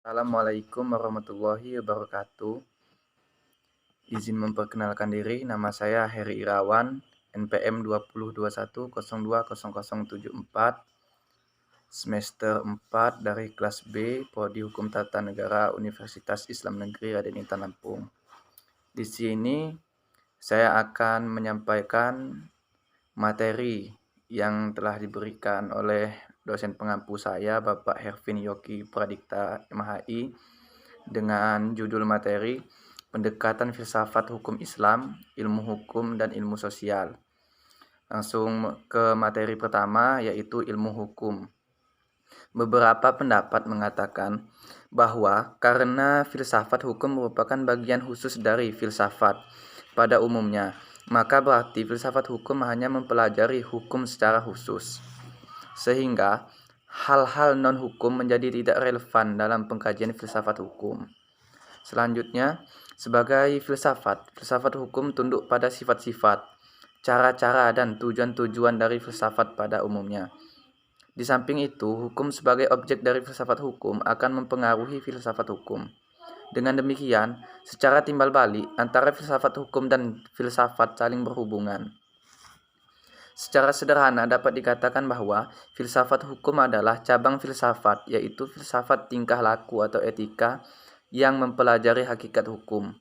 Assalamualaikum warahmatullahi wabarakatuh. Izin memperkenalkan diri, nama saya Heri Irawan, NPM 2021020074, semester 4 dari kelas B, Prodi Hukum Tata Negara Universitas Islam Negeri Raden Intan Lampung. Di sini saya akan menyampaikan materi yang telah diberikan oleh dosen pengampu saya, Bapak Hervin Yogi Pradikta MHI, dengan judul materi Pendekatan Filsafat Hukum Islam, Ilmu Hukum, dan Ilmu Sosial. Langsung ke materi pertama, yaitu ilmu hukum. Beberapa pendapat mengatakan bahwa karena filsafat hukum merupakan bagian khusus dari filsafat pada umumnya, maka berarti filsafat hukum hanya mempelajari hukum secara khusus, sehingga hal-hal non-hukum menjadi tidak relevan dalam pengkajian filsafat hukum. Selanjutnya, sebagai filsafat hukum tunduk pada sifat-sifat, cara-cara, dan tujuan-tujuan dari filsafat pada umumnya. Di samping itu, hukum sebagai objek dari filsafat hukum akan mempengaruhi filsafat hukum. Dengan demikian, secara timbal balik antara filsafat hukum dan filsafat saling berhubungan. Secara sederhana dapat dikatakan bahwa filsafat hukum adalah cabang filsafat, yaitu filsafat tingkah laku atau etika yang mempelajari hakikat hukum.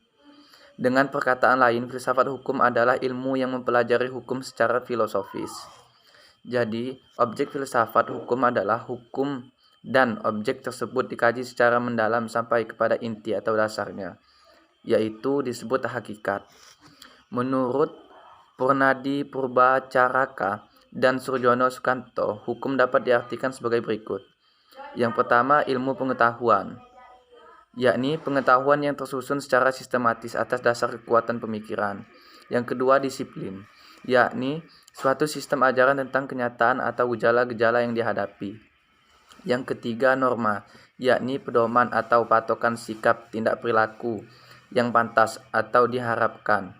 Dengan perkataan lain, filsafat hukum adalah ilmu yang mempelajari hukum secara filosofis. Jadi, objek filsafat hukum adalah hukum dan objek tersebut dikaji secara mendalam sampai kepada inti atau dasarnya, yaitu disebut hakikat. Menurut Purnadi Purbacaraka dan Surjono Sukanto, hukum dapat diartikan sebagai berikut. Yang pertama, ilmu pengetahuan, yakni pengetahuan yang tersusun secara sistematis atas dasar kekuatan pemikiran. Yang kedua, disiplin, yakni suatu sistem ajaran tentang kenyataan atau gejala-gejala yang dihadapi. Yang ketiga, norma, yakni pedoman atau patokan sikap tindak perilaku yang pantas atau diharapkan.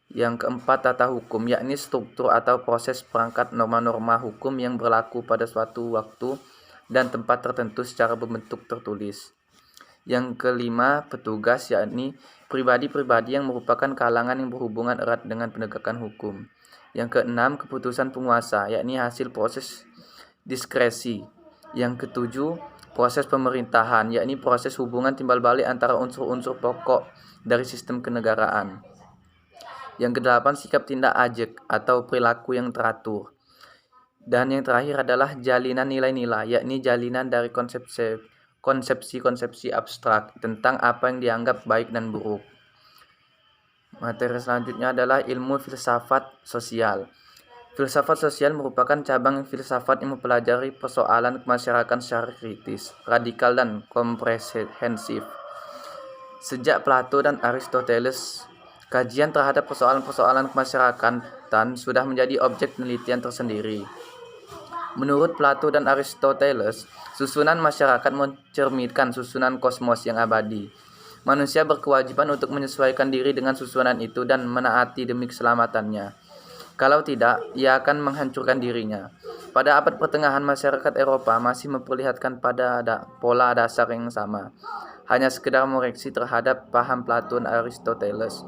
Yang keempat, tata hukum, yakni struktur atau proses perangkat norma-norma hukum yang berlaku pada suatu waktu dan tempat tertentu secara berbentuk tertulis. Yang kelima, petugas, yakni pribadi-pribadi yang merupakan kalangan yang berhubungan erat dengan penegakan hukum. Yang keenam, keputusan penguasa, yakni hasil proses diskresi. Yang ketujuh, proses pemerintahan, yakni proses hubungan timbal balik antara unsur-unsur pokok dari sistem kenegaraan. Yang kedelapan, sikap tindak ajek atau perilaku yang teratur. Dan yang terakhir adalah jalinan nilai-nilai, yakni jalinan dari konsepsi-konsepsi abstrak tentang apa yang dianggap baik dan buruk. Materi selanjutnya adalah ilmu filsafat sosial. Filsafat sosial merupakan cabang filsafat yang mempelajari persoalan kemasyarakatan secara kritis, radikal, dan komprehensif. Sejak Plato dan Aristoteles, kajian terhadap persoalan-persoalan kemasyarakatan sudah menjadi objek penelitian tersendiri. Menurut Plato dan Aristoteles, susunan masyarakat mencerminkan susunan kosmos yang abadi. Manusia berkewajiban untuk menyesuaikan diri dengan susunan itu dan menaati demi keselamatannya. Kalau tidak, ia akan menghancurkan dirinya. Pada abad pertengahan, masyarakat Eropa masih memperlihatkan pada pola dasar yang sama, hanya sekedar mengoreksi terhadap paham Plato dan Aristoteles.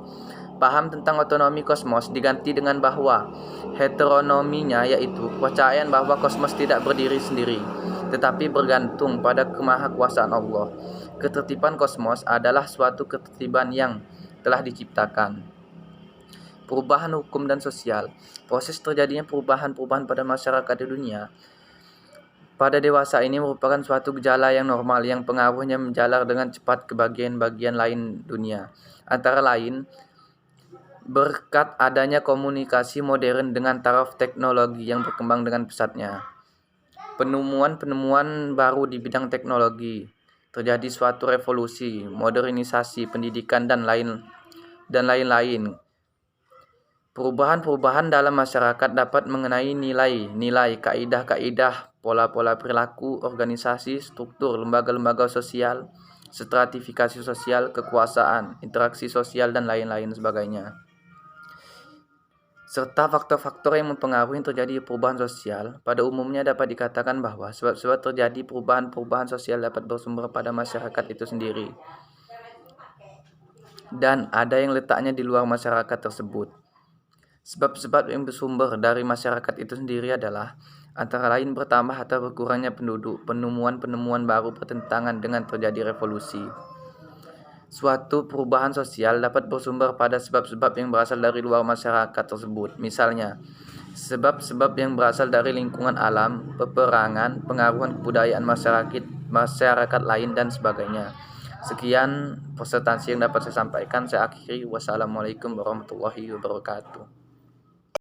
Paham tentang otonomi kosmos diganti dengan bahwa heteronominya, yaitu kepercayaan bahwa kosmos tidak berdiri sendiri, tetapi bergantung pada kemahakuasaan Allah. Ketertiban kosmos adalah suatu ketertiban yang telah diciptakan. Perubahan hukum dan sosial. Proses terjadinya perubahan-perubahan pada masyarakat di dunia pada dewasa ini merupakan suatu gejala yang normal yang pengaruhnya menjalar dengan cepat ke bagian-bagian lain dunia. Antara lain, berkat adanya komunikasi modern dengan taraf teknologi yang berkembang dengan pesatnya. Penemuan-penemuan baru di bidang teknologi, terjadi suatu revolusi, modernisasi pendidikan dan lain-lain. Perubahan-perubahan dalam masyarakat dapat mengenai nilai-nilai, kaidah-kaidah, pola-pola perilaku, organisasi, struktur, lembaga-lembaga sosial, stratifikasi sosial, kekuasaan, interaksi sosial, dan lain-lain sebagainya. serta faktor-faktor yang mempengaruhi terjadi perubahan sosial. Pada umumnya dapat dikatakan bahwa sebab-sebab terjadi perubahan-perubahan sosial dapat bersumber pada masyarakat itu sendiri, dan ada yang letaknya di luar masyarakat tersebut. Sebab-sebab yang bersumber dari masyarakat itu sendiri adalah antara lain bertambah atau berkurangnya penduduk, penemuan-penemuan baru bertentangan dengan terjadi revolusi. Suatu perubahan sosial dapat bersumber pada sebab-sebab yang berasal dari luar masyarakat tersebut. Misalnya, sebab-sebab yang berasal dari lingkungan alam, peperangan, pengaruhan kebudayaan masyarakat lain, dan sebagainya. Sekian presentasi yang dapat saya sampaikan. Saya akhiri. Wassalamualaikum warahmatullahi wabarakatuh.